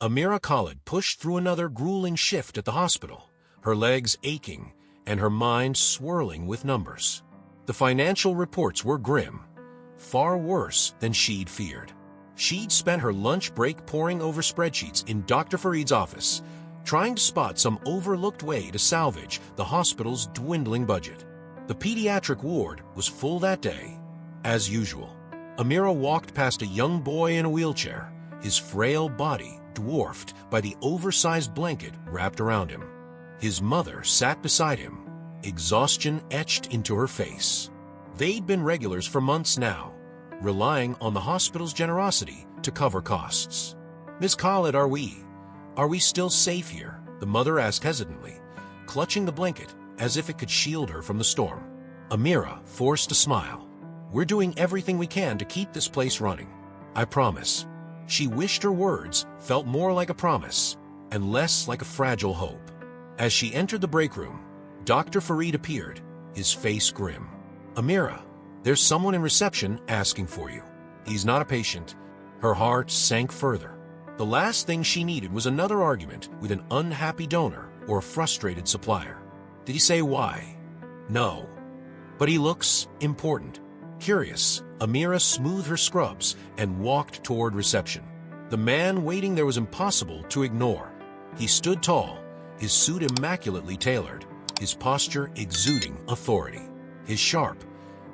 Amira Khalid pushed through another grueling shift at the hospital, her legs aching and her mind swirling with numbers. The financial reports were grim, far worse than she'd feared. She'd spent her lunch break poring over spreadsheets in Dr. Farid's office, trying to spot some overlooked way to salvage the hospital's dwindling budget. The pediatric ward was full that day, as usual. Amira walked past a young boy in a wheelchair, his frail body dwarfed by the oversized blanket wrapped around him. His mother sat beside him, exhaustion etched into her face. They'd been regulars for months now, relying on the hospital's generosity to cover costs. "Miss Khalid, are we still safe here?" the mother asked hesitantly, clutching the blanket as if it could shield her from the storm. Amira forced a smile. "We're doing everything we can to keep this place running. I promise." She wished her words felt more like a promise and less like a fragile hope. As she entered the break room, Dr. Farid appeared, his face grim. "Amira, there's someone in reception asking for you. He's not a patient." Her heart sank further. The last thing she needed was another argument with an unhappy donor or a frustrated supplier. Did he say why? No. But he looks important. Curious, Amira smoothed her scrubs and walked toward reception. The man waiting there was impossible to ignore. He stood tall, his suit immaculately tailored, his posture exuding authority. His sharp,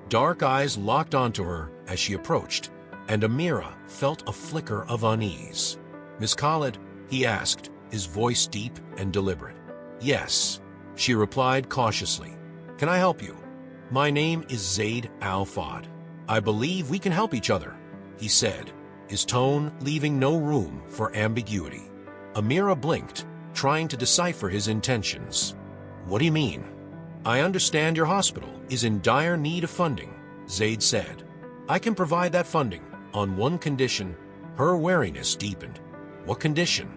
dark eyes locked onto her as she approached, and Amira felt a flicker of unease. "Miss Khalid?" he asked, his voice deep and deliberate. "Yes," she replied cautiously. "Can I help you?" "My name is Zaid Al-Fad. I believe we can help each other," he said, his tone leaving no room for ambiguity. Amira blinked, trying to decipher his intentions. "What do you mean?" "I understand your hospital is in dire need of funding," Zaid said. "I can provide that funding on one condition." Her wariness deepened. "What condition?"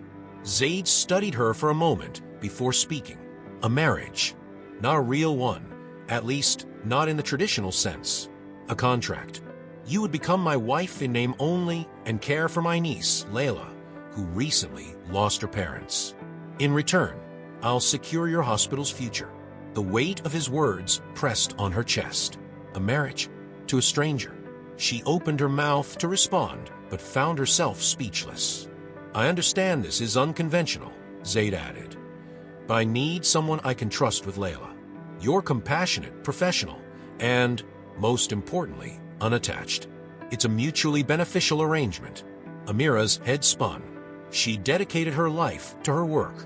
Zaid studied her for a moment before speaking. "A marriage. Not a real one, at least not in the traditional sense. A contract. You would become my wife in name only and care for my niece, Layla, who recently lost her parents. In return, I'll secure your hospital's future." The weight of his words pressed on her chest. A marriage? To a stranger? She opened her mouth to respond, but found herself speechless. "I understand this is unconventional," Zaid added, "but I need someone I can trust with Layla. You're compassionate, professional, and, most importantly, unattached. It's a mutually beneficial arrangement." Amira's head spun. She dedicated her life to her work,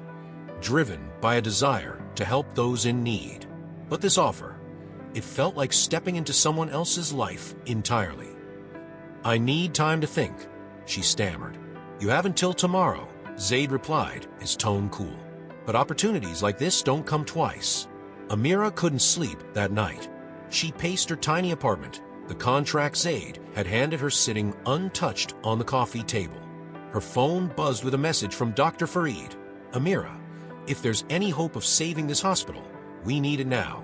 driven by a desire to help those in need. But this offer, it felt like stepping into someone else's life entirely. "I need time to think," she stammered. "You have until tomorrow," Zaid replied, his tone cool. "But opportunities like this don't come twice." Amira couldn't sleep that night. She paced her tiny apartment, the contract Zaid had handed her sitting untouched on the coffee table. Her phone buzzed with a message from Dr. Farid. "Amira, if there's any hope of saving this hospital, we need it now.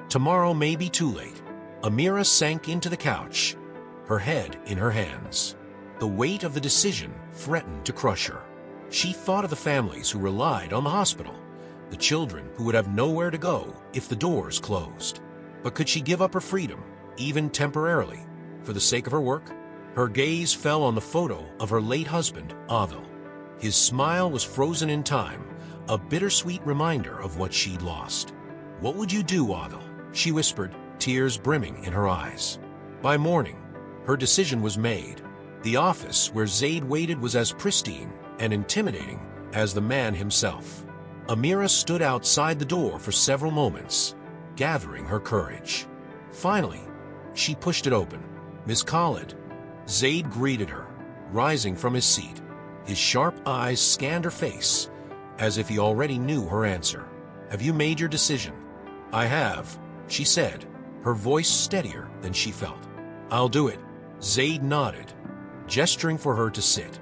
Tomorrow may be too late." Amira sank into the couch, her head in her hands. The weight of the decision threatened to crush her. She thought of the families who relied on the hospital, the children who would have nowhere to go if the doors closed. But could she give up her freedom, even temporarily, for the sake of her work? Her gaze fell on the photo of her late husband, Adil. His smile was frozen in time, a bittersweet reminder of what she'd lost. "What would you do, Adil?" she whispered, tears brimming in her eyes. By morning, her decision was made. The office where Zaid waited was as pristine and intimidating as the man himself. Amira stood outside the door for several moments, gathering her courage. Finally, she pushed it open. "Miss Khalid." Zaid greeted her, rising from his seat. His sharp eyes scanned her face, as if he already knew her answer. "Have you made your decision?" "I have," she said, her voice steadier than she felt. "I'll do it." Zaid nodded, gesturing for her to sit.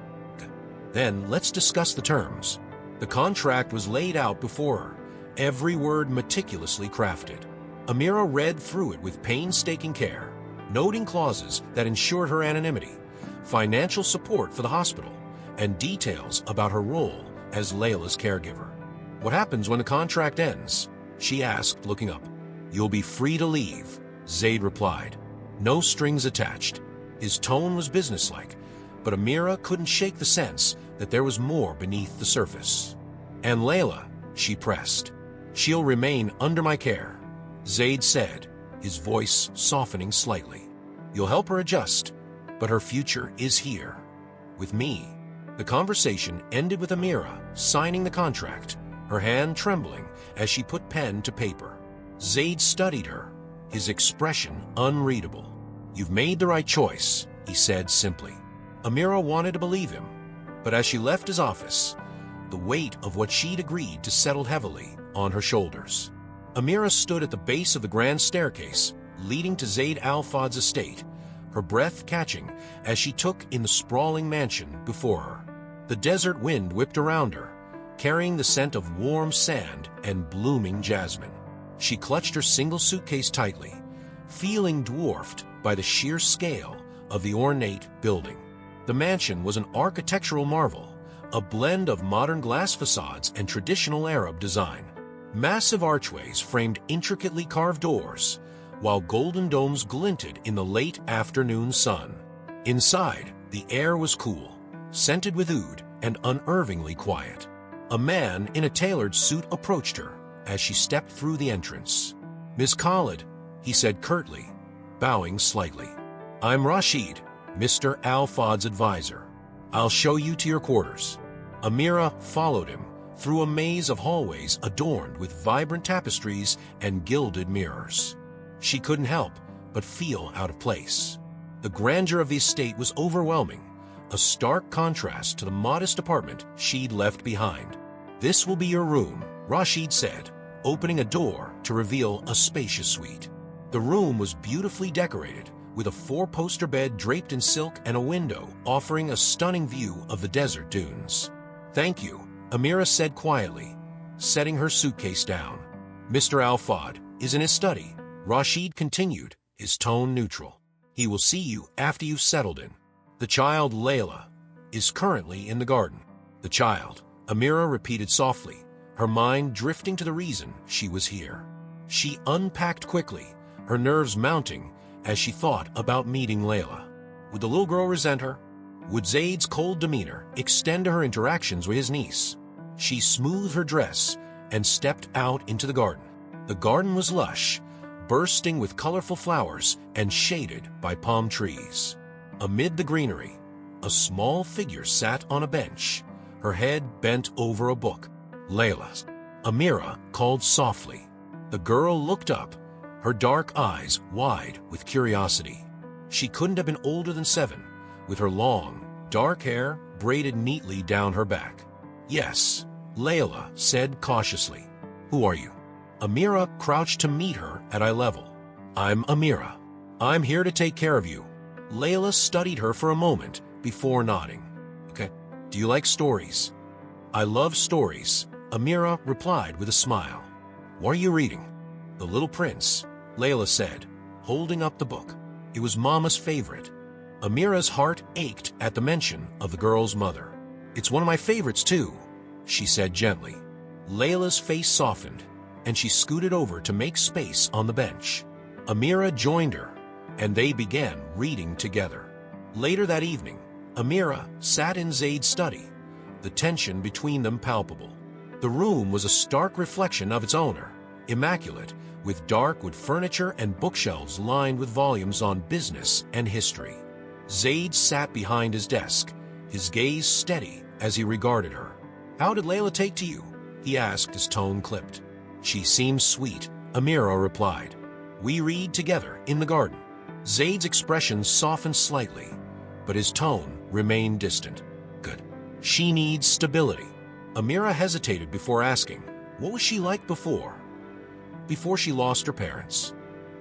"Then let's discuss the terms." The contract was laid out before her, every word meticulously crafted. Amira read through it with painstaking care, noting clauses that ensured her anonymity, financial support for the hospital, and details about her role as Layla's caregiver. "What happens when the contract ends?" she asked, looking up. "You'll be free to leave," Zaid replied. No strings attached. His tone was businesslike, but Amira couldn't shake the sense that there was more beneath the surface. "And Layla," she pressed. "She'll remain under my care," Zaid said, his voice softening slightly. "You'll help her adjust, but her future is here, with me." The conversation ended with Amira signing the contract, her hand trembling as she put pen to paper. Zaid studied her, his expression unreadable. "You've made the right choice," he said simply. Amira wanted to believe him, but as she left his office, the weight of what she'd agreed to settled heavily on her shoulders. Amira stood at the base of the grand staircase leading to Zaid Al-Fad's estate, her breath catching as she took in the sprawling mansion before her. The desert wind whipped around her, carrying the scent of warm sand and blooming jasmine. She clutched her single suitcase tightly, feeling dwarfed by the sheer scale of the ornate building. The mansion was an architectural marvel, a blend of modern glass facades and traditional Arab design. Massive archways framed intricately carved doors, while golden domes glinted in the late afternoon sun. Inside, the air was cool, scented with oud, and unnervingly quiet. A man in a tailored suit approached her as she stepped through the entrance. "Miss Khalid," he said curtly, bowing slightly. "I'm Rashid, Mr. Al-Fad's advisor. I'll show you to your quarters." Amira followed him through a maze of hallways adorned with vibrant tapestries and gilded mirrors. She couldn't help but feel out of place. The grandeur of the estate was overwhelming, a stark contrast to the modest apartment she'd left behind. "This will be your room," Rashid said, opening a door to reveal a spacious suite. The room was beautifully decorated, with a four-poster bed draped in silk and a window offering a stunning view of the desert dunes. "Thank you," Amira said quietly, setting her suitcase down. "Mr. Al-Fad is in his study," Rashid continued, his tone neutral. "He will see you after you've settled in. The child, Layla, is currently in the garden." "The child," Amira repeated softly, her mind drifting to the reason she was here. She unpacked quickly, her nerves mounting as she thought about meeting Layla. Would the little girl resent her? Would Zaid's cold demeanor extend to her interactions with his niece? She smoothed her dress and stepped out into the garden. The garden was lush, bursting with colorful flowers and shaded by palm trees. Amid the greenery, a small figure sat on a bench, her head bent over a book. "Layla," Amira called softly. The girl looked up, her dark eyes wide with curiosity. She couldn't have been older than 7, with her long, dark hair braided neatly down her back. "Yes," Layla said cautiously. "Who are you?" Amira crouched to meet her at eye level. "I'm Amira. I'm here to take care of you." Layla studied her for a moment before nodding. "Okay. Do you like stories?" "I love stories," Amira replied with a smile. "What are you reading?" "The Little Prince," Layla said, holding up the book. It was Mama's favorite. Amira's heart ached at the mention of the girl's mother. "It's one of my favorites, too," she said gently. Layla's face softened, and she scooted over to make space on the bench. Amira joined her, and they began reading together. Later that evening, Amira sat in Zaid's study, the tension between them palpable. The room was a stark reflection of its owner, immaculate, with dark wood furniture and bookshelves lined with volumes on business and history. Zaid sat behind his desk, his gaze steady as he regarded her. "How did Layla take to you?" he asked, his tone clipped. "She seems sweet," Amira replied. "We read together in the garden." Zaid's expression softened slightly, but his tone remained distant. "Good. She needs stability." Amira hesitated before asking, what was she like before she lost her parents?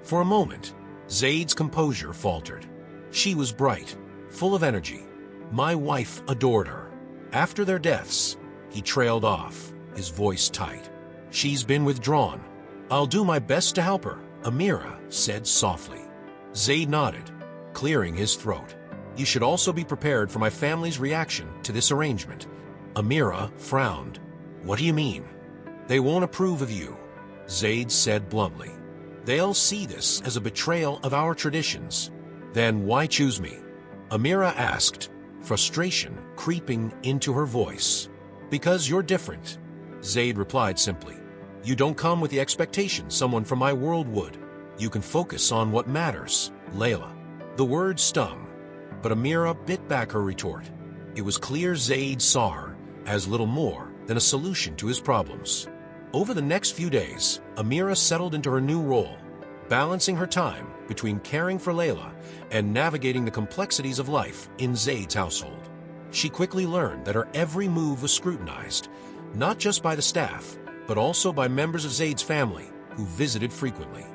For a moment, Zaid's composure faltered. "She was bright, full of energy. My wife adored her. After their deaths," he trailed off, his voice tight. "She's been withdrawn. I'll do my best to help her," Amira said softly. Zaid nodded, clearing his throat. You should also be prepared for my family's reaction to this arrangement. Amira frowned. What do you mean? They won't approve of you, Zaid said bluntly. They'll see this as a betrayal of our traditions. Then why choose me? Amira asked, frustration creeping into her voice. Because you're different, Zaid replied simply. You don't come with the expectations someone from my world would. You can focus on what matters, Layla. The words stung, but Amira bit back her retort. It was clear Zaid saw her as little more than a solution to his problems. Over the next few days, Amira settled into her new role, balancing her time between caring for Layla and navigating the complexities of life in Zaid's household. She quickly learned that her every move was scrutinized, not just by the staff, but also by members of Zaid's family who visited frequently.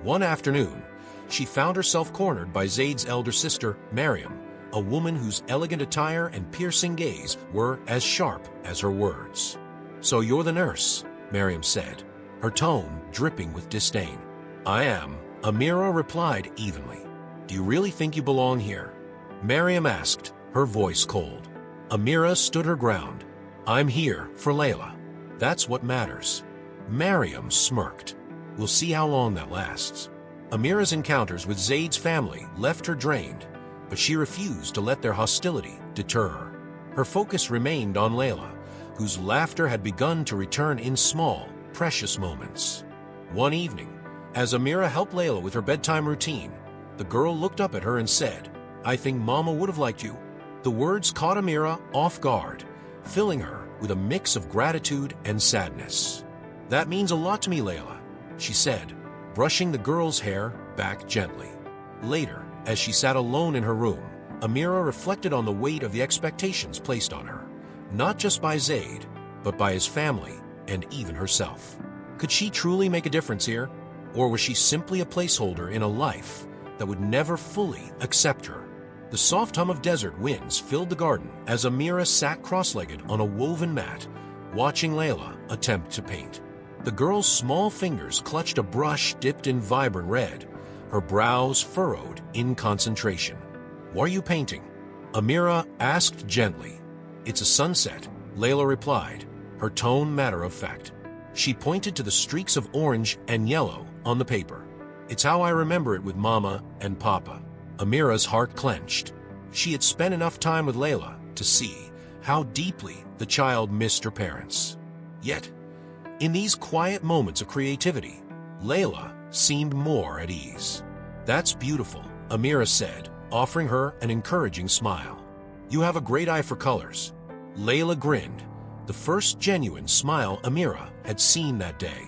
One afternoon, she found herself cornered by Zaid's elder sister, Mariam, a woman whose elegant attire and piercing gaze were as sharp as her words. So you're the nurse, Mariam said, her tone dripping with disdain. I am, Amira replied evenly. Do you really think you belong here? Mariam asked, her voice cold. Amira stood her ground. I'm here for Layla. That's what matters. Mariam smirked. We'll see how long that lasts. Amira's encounters with Zaid's family left her drained, but she refused to let their hostility deter her. Her focus remained on Layla, whose laughter had begun to return in small, precious moments. One evening, as Amira helped Layla with her bedtime routine, the girl looked up at her and said, I think Mama would have liked you. The words caught Amira off guard, filling her with a mix of gratitude and sadness. That means a lot to me, Layla, she said, brushing the girl's hair back gently. Later, as she sat alone in her room, Amira reflected on the weight of the expectations placed on her, not just by Zaid, but by his family and even herself. Could she truly make a difference here? Or was she simply a placeholder in a life that would never fully accept her? The soft hum of desert winds filled the garden as Amira sat cross-legged on a woven mat, watching Layla attempt to paint. The girl's small fingers clutched a brush dipped in vibrant red, her brows furrowed in concentration. What are you painting? Amira asked gently. It's a sunset, Layla replied, her tone matter-of-fact. She pointed to the streaks of orange and yellow on the paper. It's how I remember it with Mama and Papa. Amira's heart clenched. She had spent enough time with Layla to see how deeply the child missed her parents. Yet, in these quiet moments of creativity, Layla seemed more at ease. That's beautiful, Amira said, offering her an encouraging smile. You have a great eye for colors. Layla grinned, the first genuine smile Amira had seen that day.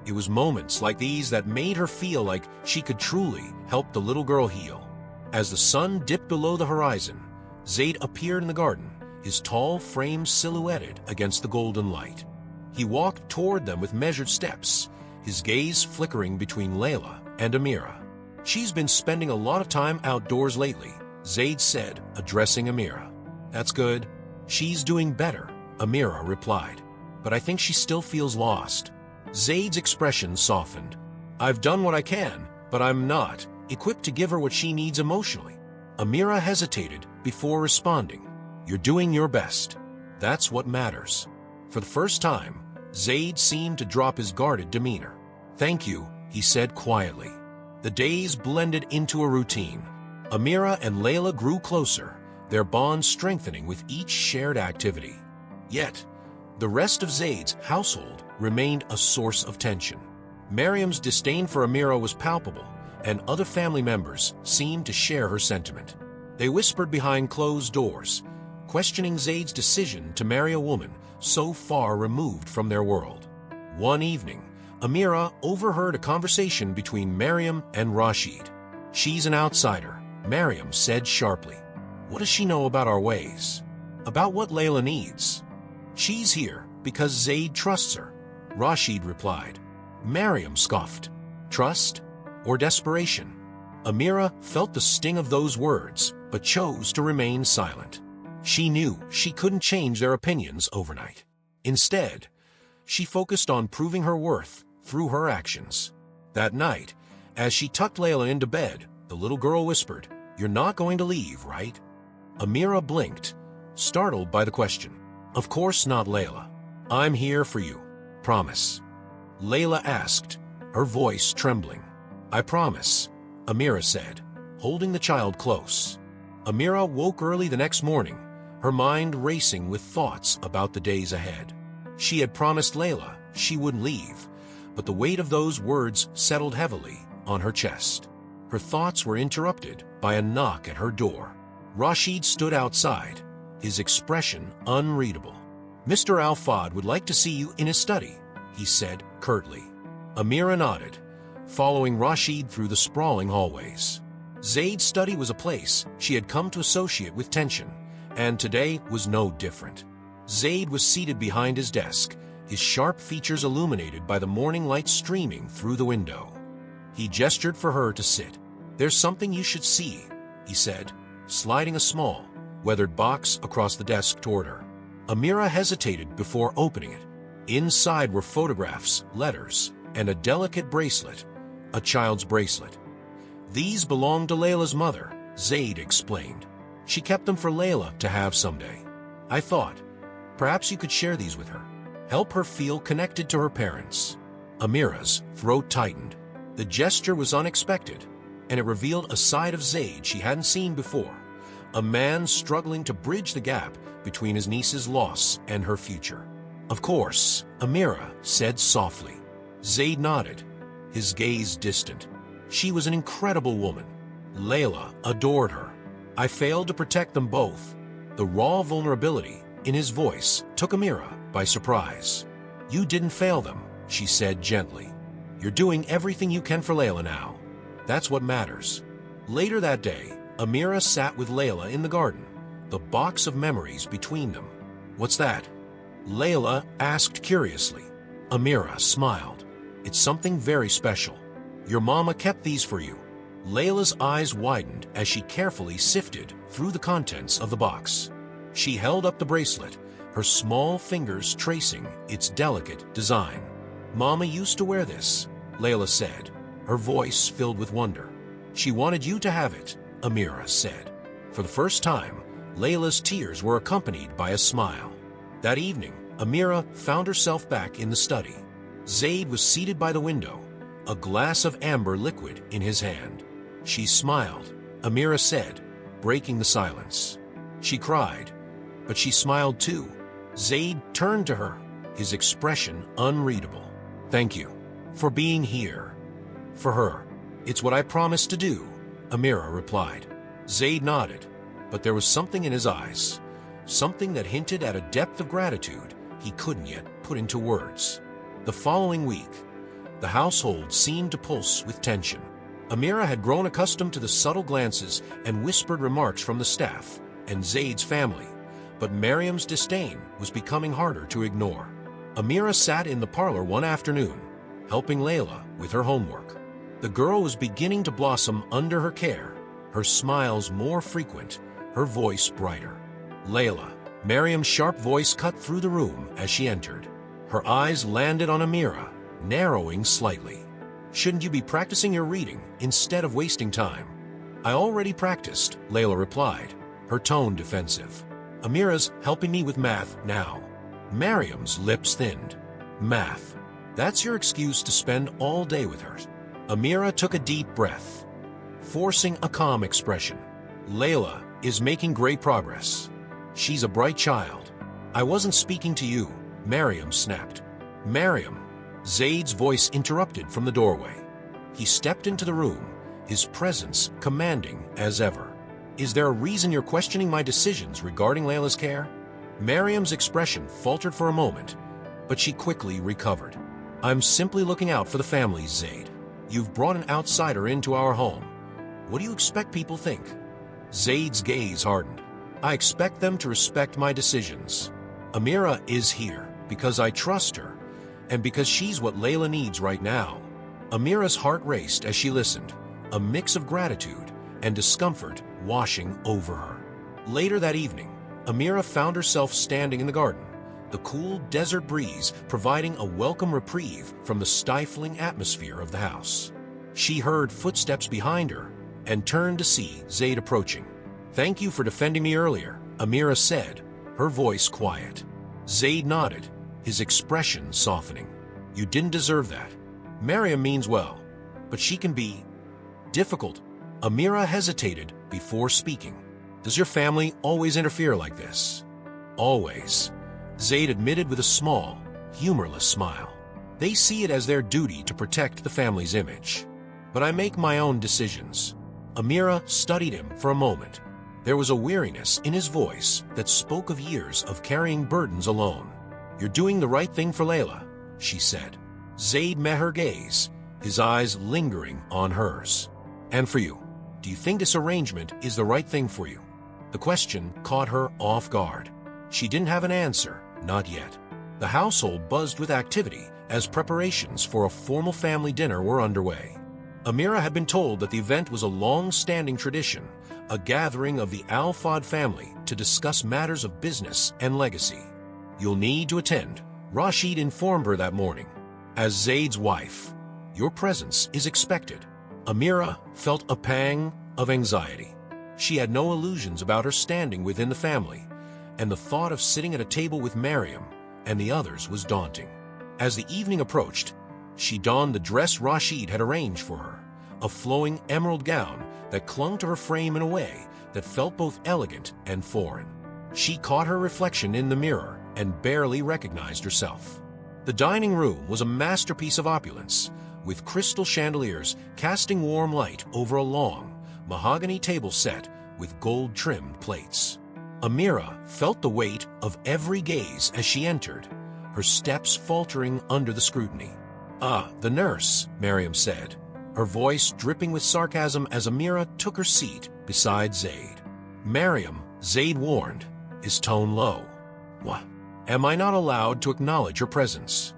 It was moments like these that made her feel like she could truly help the little girl heal. As the sun dipped below the horizon, Zaid appeared in the garden, his tall frame silhouetted against the golden light. He walked toward them with measured steps, his gaze flickering between Layla and Amira. She's been spending a lot of time outdoors lately, Zaid said, addressing Amira. That's good. She's doing better, Amira replied. But I think she still feels lost. Zaid's expression softened. I've done what I can, but I'm not equipped to give her what she needs emotionally. Amira hesitated before responding. You're doing your best. That's what matters. For the first time, Zaid seemed to drop his guarded demeanor. Thank you, he said quietly. The days blended into a routine. Amira and Layla grew closer, their bond strengthening with each shared activity. Yet, the rest of Zaid's household remained a source of tension. Mariam's disdain for Amira was palpable, and other family members seemed to share her sentiment. They whispered behind closed doors, questioning Zaid's decision to marry a woman so far removed from their world. One evening, Amira overheard a conversation between Mariam and Rashid. She's an outsider, Mariam said sharply. What does she know about our ways? About what Layla needs? She's here because Zaid trusts her, Rashid replied. Mariam scoffed. Trust or desperation? Amira felt the sting of those words, but chose to remain silent. She knew she couldn't change their opinions overnight. Instead, she focused on proving her worth through her actions. That night, as she tucked Layla into bed, the little girl whispered, You're not going to leave, right? Amira blinked, startled by the question. Of course not, Layla. I'm here for you. Promise. Layla asked, her voice trembling. I promise, Amira said, holding the child close. Amira woke early the next morning, her mind racing with thoughts about the days ahead. She had promised Layla she wouldn't leave, but the weight of those words settled heavily on her chest. Her thoughts were interrupted by a knock at her door. Rashid stood outside, his expression unreadable. Mr. Al-Fad would like to see you in his study, he said curtly. Amira nodded, following Rashid through the sprawling hallways. Zaid's study was a place she had come to associate with tension, and today was no different. Zaid was seated behind his desk, his sharp features illuminated by the morning light streaming through the window. He gestured for her to sit. There's something you should see, he said, sliding a small, weathered box across the desk toward her. Amira hesitated before opening it. Inside were photographs, letters, and a delicate bracelet, a child's bracelet. These belonged to Layla's mother, Zaid explained. She kept them for Layla to have someday. I thought, perhaps you could share these with her. Help her feel connected to her parents. Amira's throat tightened. The gesture was unexpected, and it revealed a side of Zaid she hadn't seen before, a man struggling to bridge the gap between his niece's loss and her future. Of course, Amira said softly. Zaid nodded, his gaze distant. She was an incredible woman. Layla adored her. I failed to protect them both. The raw vulnerability in his voice took Amira by surprise. You didn't fail them, she said gently. You're doing everything you can for Layla now. That's what matters. Later that day, Amira sat with Layla in the garden, the box of memories between them. What's that? Layla asked curiously. Amira smiled. It's something very special. Your mama kept these for you. Layla's eyes widened as she carefully sifted through the contents of the box. She held up the bracelet, her small fingers tracing its delicate design. Mama used to wear this, Layla said, her voice filled with wonder. She wanted you to have it, Amira said. For the first time, Layla's tears were accompanied by a smile. That evening, Amira found herself back in the study. Zaid was seated by the window, a glass of amber liquid in his hand. She smiled, Amira said, breaking the silence. She cried, but she smiled too. Zaid turned to her, his expression unreadable. Thank you for being here. For her. It's what I promised to do, Amira replied. Zaid nodded, but there was something in his eyes, something that hinted at a depth of gratitude he couldn't yet put into words. The following week, the household seemed to pulse with tension. Amira had grown accustomed to the subtle glances and whispered remarks from the staff and Zaid's family, but Miriam's disdain was becoming harder to ignore. Amira sat in the parlor one afternoon, helping Layla with her homework. The girl was beginning to blossom under her care, her smiles more frequent, her voice brighter. Layla, Miriam's sharp voice cut through the room as she entered. Her eyes landed on Amira, narrowing slightly. Shouldn't you be practicing your reading instead of wasting time? I already practiced, Layla replied, her tone defensive. Amira's helping me with math now. Miriam's lips thinned. Math. That's your excuse to spend all day with her. Amira took a deep breath, forcing a calm expression. Layla is making great progress. She's a bright child. I wasn't speaking to you, Miriam snapped. Miriam, Zaid's voice interrupted from the doorway. He stepped into the room, his presence commanding as ever. Is there a reason you're questioning my decisions regarding Layla's care? Miriam's expression faltered for a moment, but she quickly recovered. I'm simply looking out for the family, Zaid. You've brought an outsider into our home. What do you expect people think? Zaid's gaze hardened. I expect them to respect my decisions. Amira is here because I trust her, and because she's what Layla needs right now. Amira's heart raced as she listened, a mix of gratitude and discomfort washing over her. Later that evening, Amira found herself standing in the garden, the cool desert breeze providing a welcome reprieve from the stifling atmosphere of the house. She heard footsteps behind her and turned to see Zaid approaching. "Thank you for defending me earlier," Amira said, her voice quiet. Zaid nodded, his expression softening. "You didn't deserve that. Mariam means well, but she can be difficult." Amira hesitated before speaking. "Does your family always interfere like this?" "Always," Zaid admitted with a small, humorless smile. "They see it as their duty to protect the family's image. But I make my own decisions." Amira studied him for a moment. There was a weariness in his voice that spoke of years of carrying burdens alone. "You're doing the right thing for Layla," she said. Zaid met her gaze, his eyes lingering on hers. "And for you, do you think this arrangement is the right thing for you?" The question caught her off guard. She didn't have an answer, not yet. The household buzzed with activity as preparations for a formal family dinner were underway. Amira had been told that the event was a long-standing tradition, a gathering of the Al-Fad family to discuss matters of business and legacy. "You'll need to attend," Rashid informed her that morning. "As Zaid's wife, your presence is expected." Amira felt a pang of anxiety. She had no illusions about her standing within the family, and the thought of sitting at a table with Mariam and the others was daunting. As the evening approached, she donned the dress Rashid had arranged for her, a flowing emerald gown that clung to her frame in a way that felt both elegant and foreign. She caught her reflection in the mirror and barely recognized herself. The dining room was a masterpiece of opulence, with crystal chandeliers casting warm light over a long, mahogany table set with gold-trimmed plates. Amira felt the weight of every gaze as she entered, her steps faltering under the scrutiny. "Ah, the nurse," Mariam said, her voice dripping with sarcasm as Amira took her seat beside Zaid. "Mariam," Zaid warned, his tone low. "What? Am I not allowed to acknowledge your presence?"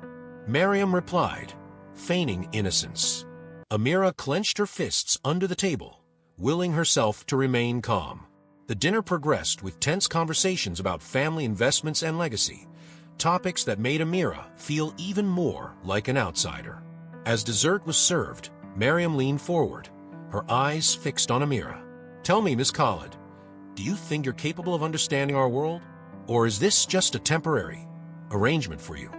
Mariam replied, feigning innocence. Amira clenched her fists under the table, willing herself to remain calm. The dinner progressed with tense conversations about family investments and legacy, topics that made Amira feel even more like an outsider. As dessert was served, Mariam leaned forward, her eyes fixed on Amira. "Tell me, Miss Khalid, do you think you're capable of understanding our world? Or is this just a temporary arrangement for you?"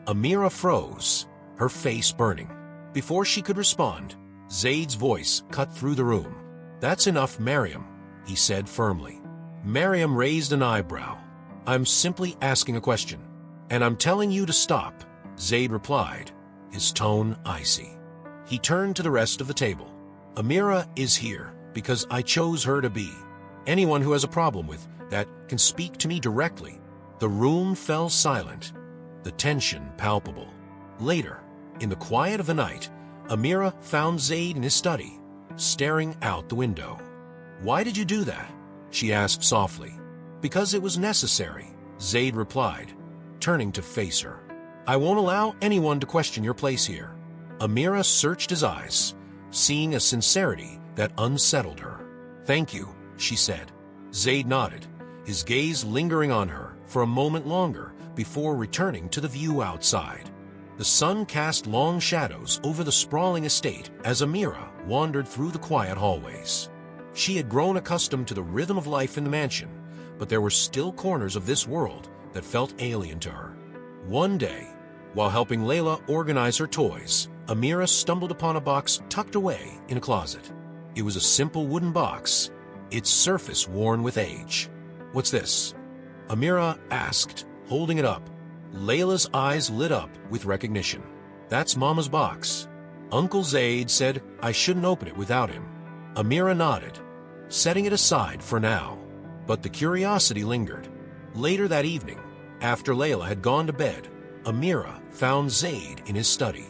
Amira froze, her face burning. Before she could respond, Zaid's voice cut through the room. "That's enough, Mariam," he said firmly. Mariam raised an eyebrow. "I'm simply asking a question, and I'm telling you to stop," Zaid replied, his tone icy. He turned to the rest of the table. "Amira is here because I chose her to be. Anyone who has a problem with that can speak to me directly." The room fell silent, the tension palpable. Later, in the quiet of the night, Amira found Zaid in his study, staring out the window. "Why did you do that?" she asked softly. "Because it was necessary," Zaid replied, turning to face her. "I won't allow anyone to question your place here." Amira searched his eyes, seeing a sincerity that unsettled her. "Thank you," she said. Zaid nodded, his gaze lingering on her for a moment longer before returning to the view outside. The sun cast long shadows over the sprawling estate as Amira wandered through the quiet hallways. She had grown accustomed to the rhythm of life in the mansion, but there were still corners of this world that felt alien to her. One day, while helping Layla organize her toys, Amira stumbled upon a box tucked away in a closet. It was a simple wooden box, its surface worn with age. "What's this?" Amira asked, holding it up. Layla's eyes lit up with recognition. "That's Mama's box. Uncle Zaid said I shouldn't open it without him." Amira nodded, setting it aside for now. But the curiosity lingered. Later that evening, after Layla had gone to bed, Amira found Zaid in his study.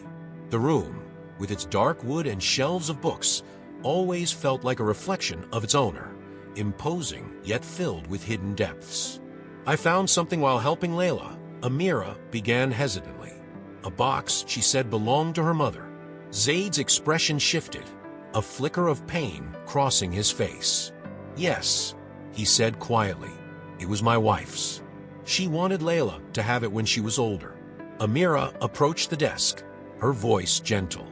The room, with its dark wood and shelves of books, always felt like a reflection of its owner, imposing yet filled with hidden depths. "I found something while helping Layla," Amira began hesitantly. A box, she said, belonged to her mother. Zaid's expression shifted, a flicker of pain crossing his face. "Yes," he said quietly, "it was my wife's. She wanted Layla to have it when she was older." Amira approached the desk, her voice gentle.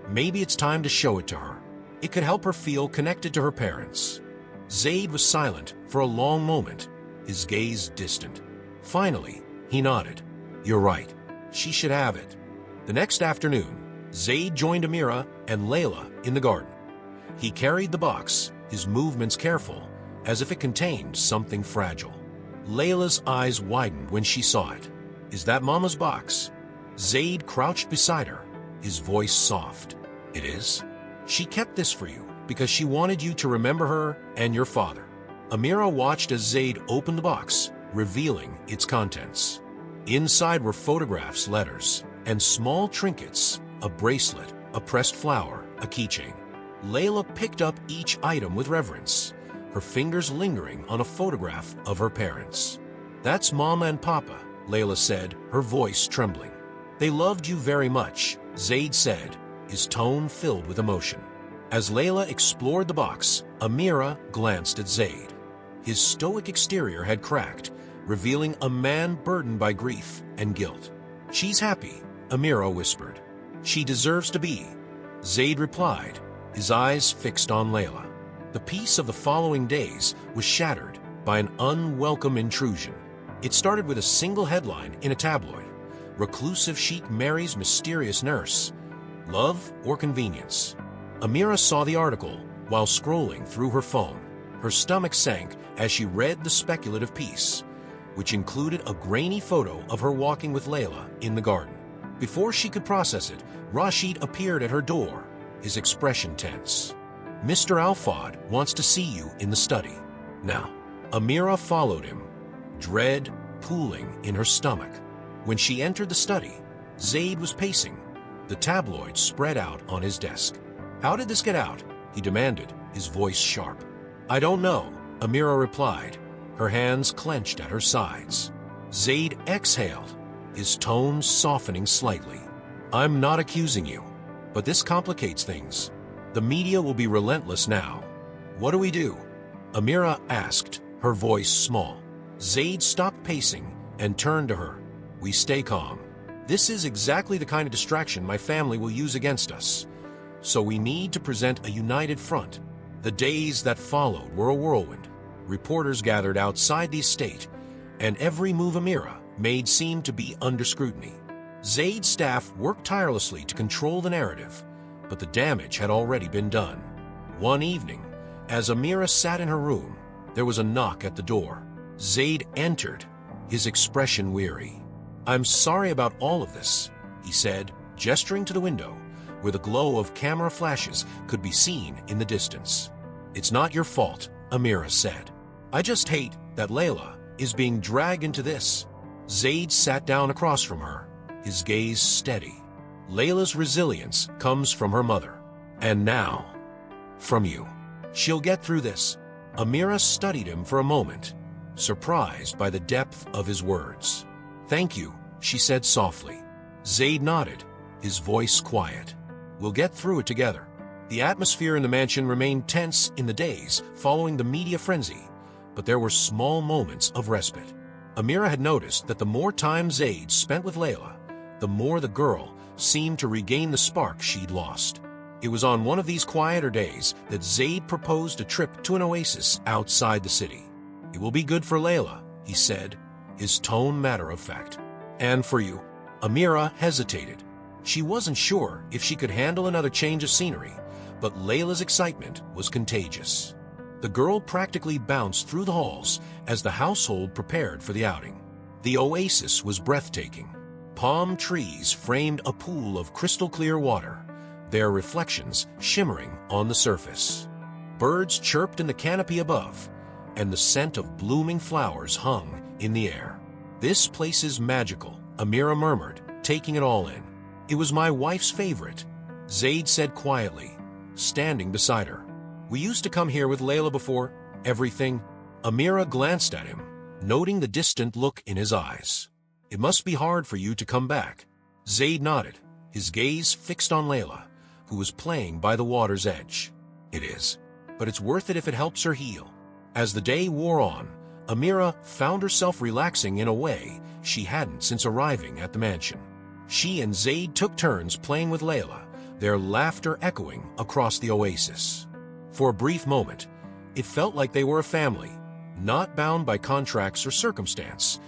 "Maybe it's time to show it to her. It could help her feel connected to her parents." Zaid was silent for a long moment, his gaze distant. Finally, he nodded. "You're right. She should have it." The next afternoon, Zaid joined Amira and Layla in the garden. He carried the box, his movements careful, as if it contained something fragile. Layla's eyes widened when she saw it. "Is that Mama's box?" Zaid crouched beside her, his voice soft. "It is. She kept this for you because she wanted you to remember her and your father." Amira watched as Zaid opened the box, revealing its contents. Inside were photographs, letters, and small trinkets, a bracelet, a pressed flower, a keychain. Layla picked up each item with reverence, her fingers lingering on a photograph of her parents. "That's Mama and Papa," Layla said, her voice trembling. "They loved you very much," Zaid said, his tone filled with emotion. As Layla explored the box, Amira glanced at Zaid. His stoic exterior had cracked, revealing a man burdened by grief and guilt. "She's happy," Amira whispered. "She deserves to be," Zaid replied, his eyes fixed on Layla. The peace of the following days was shattered by an unwelcome intrusion. It started with a single headline in a tabloid: "Reclusive Sheik marries mysterious nurse. Love or convenience?" Amira saw the article while scrolling through her phone. Her stomach sank as she read the speculative piece, which included a grainy photo of her walking with Layla in the garden. Before she could process it, Rashid appeared at her door, his expression tense. "Mr. Alfad wants to see you in the study." Now, Amira followed him, dread pooling in her stomach. When she entered the study, Zaid was pacing, the tabloid spread out on his desk. "How did this get out?" he demanded, his voice sharp. "I don't know," Amira replied, her hands clenched at her sides. Zaid exhaled, his tone softening slightly. "I'm not accusing you, but this complicates things. The media will be relentless now." "What do we do?" Amira asked, her voice small. Zaid stopped pacing and turned to her. "We stay calm. This is exactly the kind of distraction my family will use against us. So we need to present a united front." The days that followed were a whirlwind. Reporters gathered outside the estate, and every move Amira made seemed to be under scrutiny. Zaid's staff worked tirelessly to control the narrative, but the damage had already been done. One evening, as Amira sat in her room, there was a knock at the door. Zaid entered, his expression weary. "I'm sorry about all of this," he said, gesturing to the window, where the glow of camera flashes could be seen in the distance. "It's not your fault," Amira said. "I just hate that Layla is being dragged into this." Zaid sat down across from her, his gaze steady. "Layla's resilience comes from her mother. And now, from you. She'll get through this." Amira studied him for a moment, surprised by the depth of his words. "Thank you," she said softly. Zaid nodded, his voice quiet. "We'll get through it together." The atmosphere in the mansion remained tense in the days following the media frenzy, but there were small moments of respite. Amira had noticed that the more time Zaid spent with Layla, the more the girl seemed to regain the spark she'd lost. It was on one of these quieter days that Zaid proposed a trip to an oasis outside the city. "It will be good for Layla," he said, his tone matter-of-fact. "And for you." Amira hesitated. She wasn't sure if she could handle another change of scenery, but Layla's excitement was contagious. The girl practically bounced through the halls as the household prepared for the outing. The oasis was breathtaking. Palm trees framed a pool of crystal-clear water, their reflections shimmering on the surface. Birds chirped in the canopy above, and the scent of blooming flowers hung in the air. "This place is magical," Amira murmured, taking it all in. "It was my wife's favorite," Zaid said quietly, standing beside her. "We used to come here with Layla before everything." Amira glanced at him, noting the distant look in his eyes. "It must be hard for you to come back." Zaid nodded, his gaze fixed on Layla, who was playing by the water's edge. "It is, but it's worth it if it helps her heal." As the day wore on, Amira found herself relaxing in a way she hadn't since arriving at the mansion. She and Zaid took turns playing with Layla, their laughter echoing across the oasis. For a brief moment, It felt like they were a family, not bound by contracts or circumstance,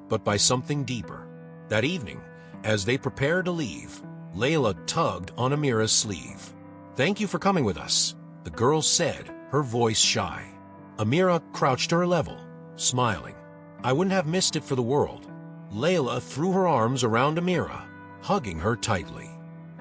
but by something deeper. That evening, as they prepared to leave, Layla tugged on Amira's sleeve. "Thank you for coming with us," the girl said, her voice shy. Amira crouched to her level, smiling. "I wouldn't have missed it for the world." Layla threw her arms around Amira, hugging her tightly.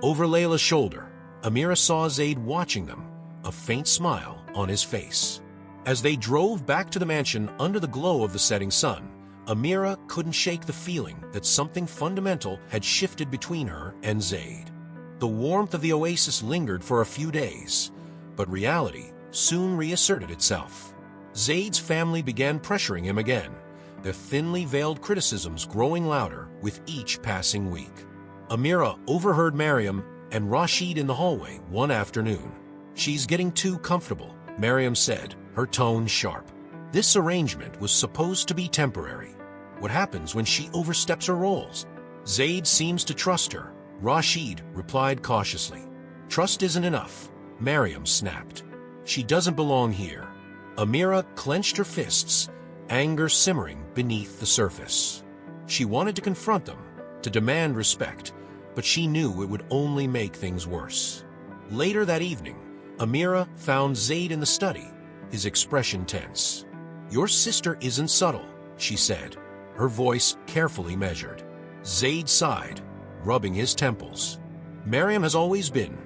Over Layla's shoulder, Amira saw Zaid watching them, a faint smile on his face. As they drove back to the mansion under the glow of the setting sun, Amira couldn't shake the feeling that something fundamental had shifted between her and Zaid. The warmth of the oasis lingered for a few days, but reality soon reasserted itself. Zaid's family began pressuring him again, their thinly veiled criticisms growing louder with each passing week. Amira overheard Mariam and Rashid in the hallway one afternoon. "She's getting too comfortable," Mariam said, her tone sharp. "This arrangement was supposed to be temporary. What happens when she oversteps her roles?" "Zaid seems to trust her," Rashid replied cautiously. "Trust isn't enough," Mariam snapped. "She doesn't belong here." Amira clenched her fists, anger simmering beneath the surface. She wanted to confront them, to demand respect, but she knew it would only make things worse. Later that evening, Amira found Zaid in the study, his expression tense. "Your sister isn't subtle," she said, her voice carefully measured. Zaid sighed, rubbing his temples. "Mariam has always been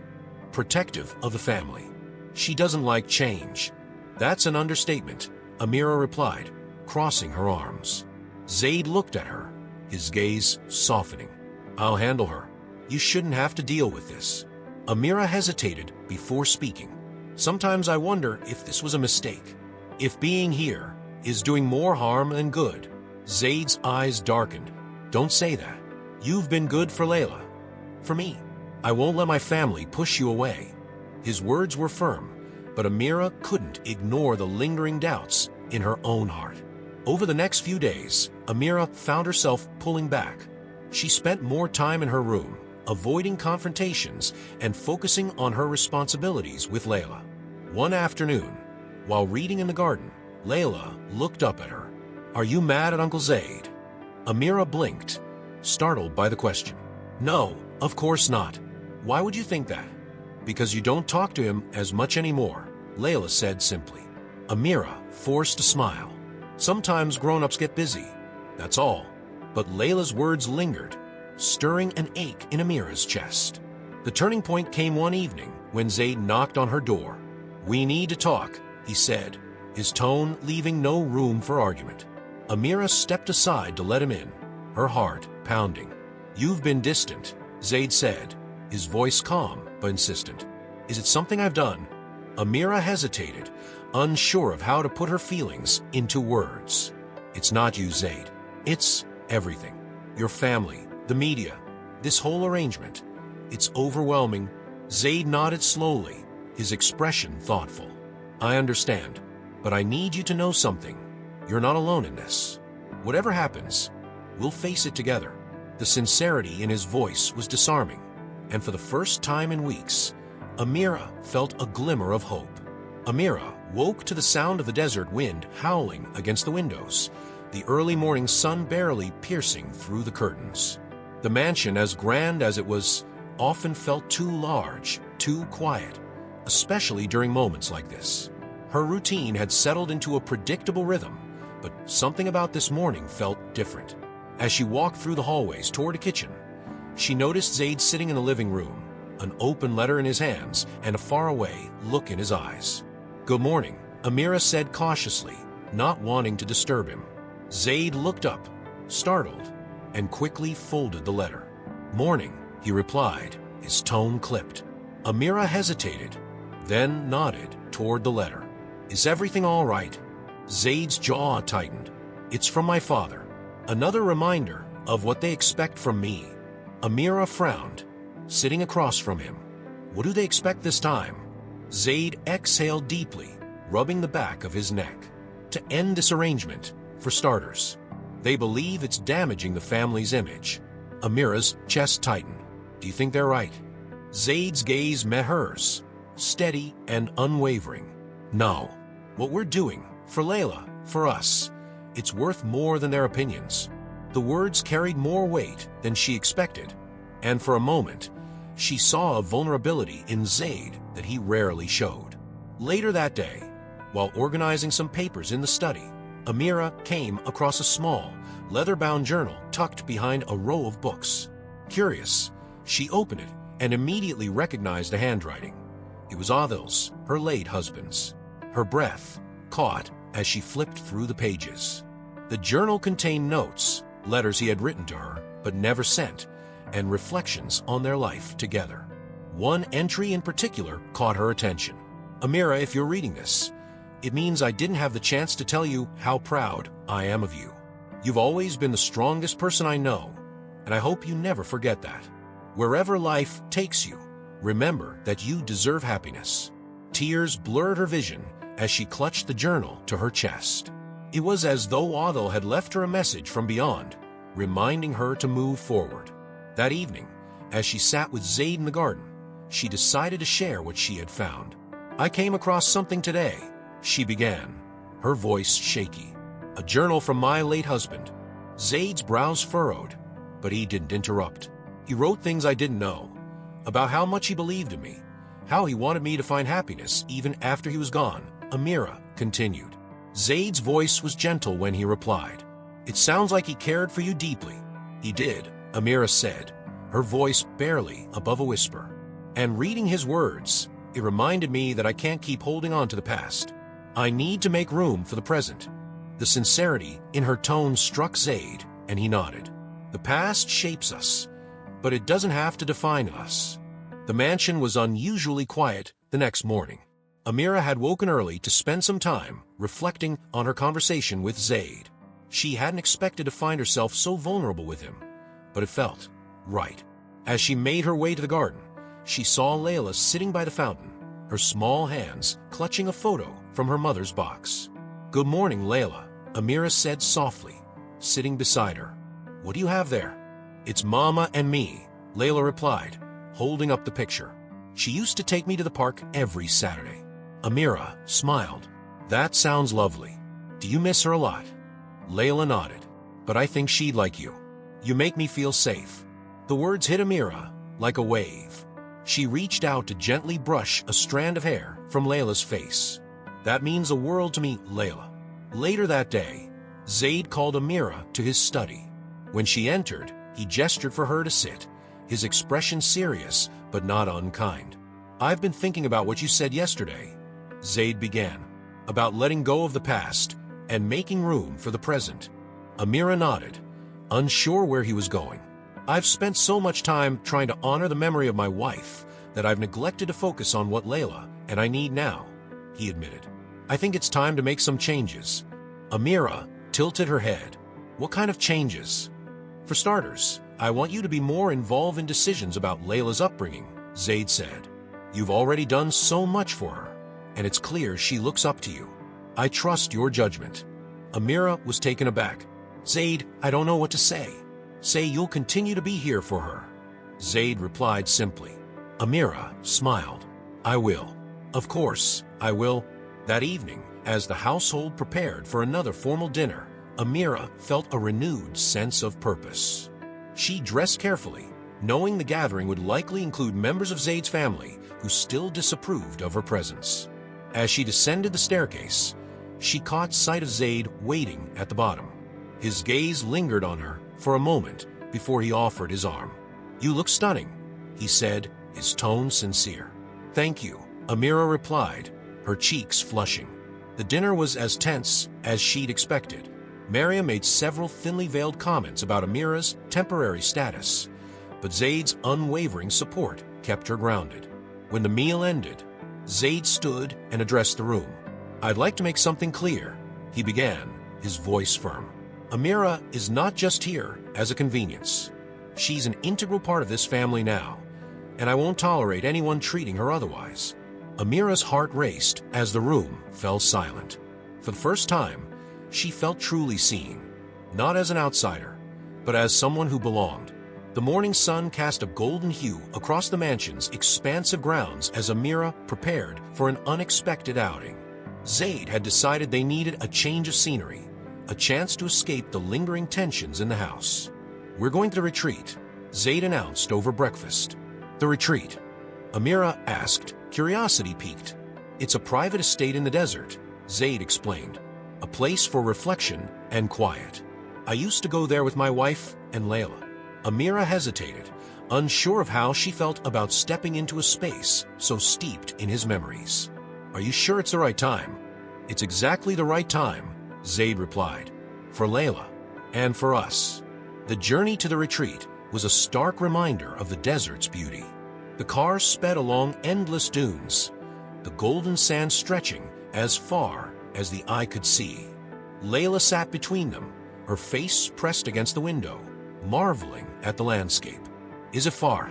protective of the family. She doesn't like change." "That's an understatement," Amira replied, crossing her arms. Zaid looked at her, his gaze softening. "I'll handle her. You shouldn't have to deal with this." Amira hesitated before speaking. "Sometimes I wonder if this was a mistake. If being here is doing more harm than good." Zaid's eyes darkened. "Don't say that. You've been good for Layla. For me. I won't let my family push you away." His words were firm, but Amira couldn't ignore the lingering doubts in her own heart. Over the next few days, Amira found herself pulling back. She spent more time in her room, avoiding confrontations and focusing on her responsibilities with Layla. One afternoon, while reading in the garden, Layla looked up at her. "Are you mad at Uncle Zaid?" Amira blinked, startled by the question. "No, of course not. Why would you think that?" "Because you don't talk to him as much anymore," Layla said simply. Amira forced a smile. "Sometimes grown-ups get busy, that's all." But Layla's words lingered, stirring an ache in Amira's chest. The turning point came one evening when Zaid knocked on her door. "We need to talk," he said, his tone leaving no room for argument. Amira stepped aside to let him in, her heart pounding. "You've been distant," Zaid said, his voice calm but insistent. "Is it something I've done?" Amira hesitated, unsure of how to put her feelings into words. "It's not you, Zaid. It's everything. Your family, the media, this whole arrangement. It's overwhelming." Zaid nodded slowly, his expression thoughtful. "I understand, but I need you to know something. You're not alone in this. Whatever happens, we'll face it together." The sincerity in his voice was disarming, and for the first time in weeks, Amira felt a glimmer of hope. Amira woke to the sound of the desert wind howling against the windows, the early morning sun barely piercing through the curtains. The mansion, as grand as it was, often felt too large, too quiet, especially during moments like this. Her routine had settled into a predictable rhythm, but something about this morning felt different. As she walked through the hallways toward a kitchen, she noticed Zaid sitting in the living room, an open letter in his hands and a faraway look in his eyes. "Good morning," Amira said cautiously, not wanting to disturb him. Zaid looked up, startled, and quickly folded the letter. "Morning," he replied, his tone clipped. Amira hesitated, then nodded toward the letter. "Is everything all right?" Zaid's jaw tightened. "It's from my father. Another reminder of what they expect from me." Amira frowned, sitting across from him. "What do they expect this time?" Zaid exhaled deeply, rubbing the back of his neck. "To end this arrangement, for starters. They believe it's damaging the family's image." Amira's chest tightened. "Do you think they're right?" Zaid's gaze met hers, steady and unwavering. "No." What we're doing, for Layla, for us, it's worth more than their opinions. The words carried more weight than she expected, and for a moment, she saw a vulnerability in Zaid that he rarely showed. Later that day, while organizing some papers in the study, Amira came across a small, leather-bound journal tucked behind a row of books. Curious, she opened it and immediately recognized the handwriting. It was Adil's, her late husband's. Her breath caught as she flipped through the pages. The journal contained notes, letters he had written to her but never sent, and reflections on their life together. One entry in particular caught her attention. Amira, if you're reading this, it means I didn't have the chance to tell you how proud I am of you. You've always been the strongest person I know, and I hope you never forget that. Wherever life takes you, remember that you deserve happiness. Tears blurred her vision as she clutched the journal to her chest. It was as though Adil had left her a message from beyond, reminding her to move forward. That evening, as she sat with Zaid in the garden, she decided to share what she had found. I came across something today, she began, her voice shaky. A journal from my late husband. Zaid's brows furrowed, but he didn't interrupt. He wrote things I didn't know, about how much he believed in me, how he wanted me to find happiness even after he was gone, Amira continued. Zaid's voice was gentle when he replied. It sounds like he cared for you deeply. He did, Amira said, her voice barely above a whisper. And reading his words, it reminded me that I can't keep holding on to the past. I need to make room for the present. The sincerity in her tone struck Zaid, and he nodded. The past shapes us, but it doesn't have to define us. The mansion was unusually quiet the next morning. Amira had woken early to spend some time reflecting on her conversation with Zaid. She hadn't expected to find herself so vulnerable with him, but it felt right. As she made her way to the garden, she saw Layla sitting by the fountain, her small hands clutching a photo from her mother's box. Good morning, Layla, Amira said softly, sitting beside her. What do you have there? It's Mama and me, Layla replied, holding up the picture. She used to take me to the park every Saturday. Amira smiled. That sounds lovely. Do you miss her a lot? Layla nodded. But I think she'd like you. You make me feel safe. The words hit Amira like a wave. She reached out to gently brush a strand of hair from Layla's face. That means the world to me, Layla. Later that day, Zaid called Amira to his study. When she entered, he gestured for her to sit, his expression serious but not unkind. I've been thinking about what you said yesterday, Zaid began, about letting go of the past and making room for the present. Amira nodded, unsure where he was going. I've spent so much time trying to honor the memory of my wife that I've neglected to focus on what Layla and I need now, he admitted. I think it's time to make some changes. Amira tilted her head. What kind of changes? For starters, I want you to be more involved in decisions about Layla's upbringing, Zaid said. You've already done so much for her, and it's clear she looks up to you. I trust your judgment. Amira was taken aback. Zaid, I don't know what to say. Say you'll continue to be here for her. Zaid replied simply. Amira smiled. I will. Of course, I will. That evening, as the household prepared for another formal dinner, Amira felt a renewed sense of purpose. She dressed carefully, knowing the gathering would likely include members of Zaid's family who still disapproved of her presence. As she descended the staircase, she caught sight of Zaid waiting at the bottom. His gaze lingered on her for a moment before he offered his arm. You look stunning, he said, his tone sincere. Thank you, Amira replied, her cheeks flushing. The dinner was as tense as she'd expected. Maria made several thinly veiled comments about Amira's temporary status, but Zaid's unwavering support kept her grounded. When the meal ended, Zaid stood and addressed the room. I'd like to make something clear, he began, his voice firm. Amira is not just here as a convenience. She's an integral part of this family now, and I won't tolerate anyone treating her otherwise. Amira's heart raced as the room fell silent. For the first time, she felt truly seen, not as an outsider, but as someone who belonged. The morning sun cast a golden hue across the mansion's expansive grounds as Amira prepared for an unexpected outing. Zaid had decided they needed a change of scenery, a chance to escape the lingering tensions in the house. "We're going to the retreat," Zaid announced over breakfast. "The retreat?" Amira asked, curiosity piqued. "It's a private estate in the desert," Zaid explained. "A place for reflection and quiet. I used to go there with my wife and Layla." Amira hesitated, unsure of how she felt about stepping into a space so steeped in his memories. "Are you sure it's the right time?" "It's exactly the right time," Zaid replied. "For Layla. And for us." The journey to the retreat was a stark reminder of the desert's beauty. The car sped along endless dunes, the golden sand stretching as far as the eye could see. Layla sat between them, her face pressed against the window, marveling at the landscape. "Is it far?"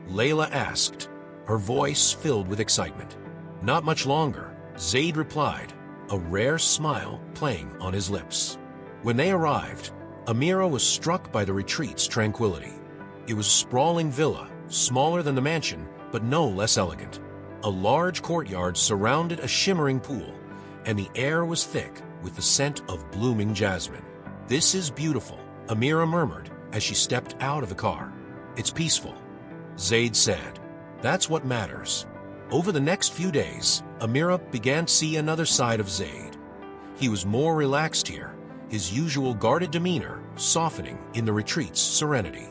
Layla asked, her voice filled with excitement. "Not much longer," Zaid replied, a rare smile playing on his lips. When they arrived, Amira was struck by the retreat's tranquility. It was a sprawling villa, smaller than the mansion, but no less elegant. A large courtyard surrounded a shimmering pool, and the air was thick with the scent of blooming jasmine. "This is beautiful," Amira murmured as she stepped out of the car. "It's peaceful," Zaid said. "That's what matters." Over the next few days, Amira began to see another side of Zaid. He was more relaxed here, his usual guarded demeanor softening in the retreat's serenity.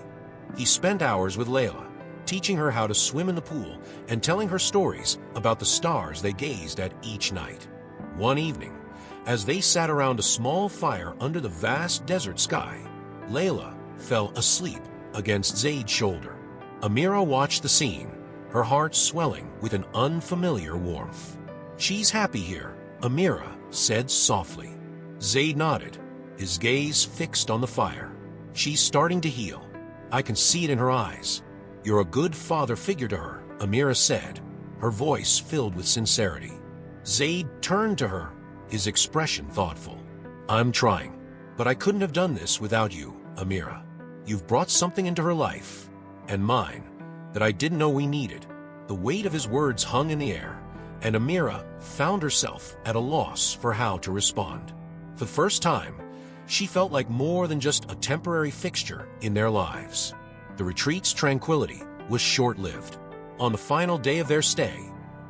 He spent hours with Layla, teaching her how to swim in the pool and telling her stories about the stars they gazed at each night. One evening, as they sat around a small fire under the vast desert sky, Layla fell asleep against Zaid's shoulder. Amira watched the scene, her heart swelling with an unfamiliar warmth. "She's happy here," Amira said softly. Zaid nodded, his gaze fixed on the fire. "She's starting to heal. I can see it in her eyes." "You're a good father figure to her," Amira said, her voice filled with sincerity. Zaid turned to her, his expression thoughtful. "I'm trying, but I couldn't have done this without you, Amira. You've brought something into her life, and mine, that I didn't know we needed." The weight of his words hung in the air, and Amira found herself at a loss for how to respond. For the first time, she felt like more than just a temporary fixture in their lives. The retreat's tranquility was short-lived. On the final day of their stay,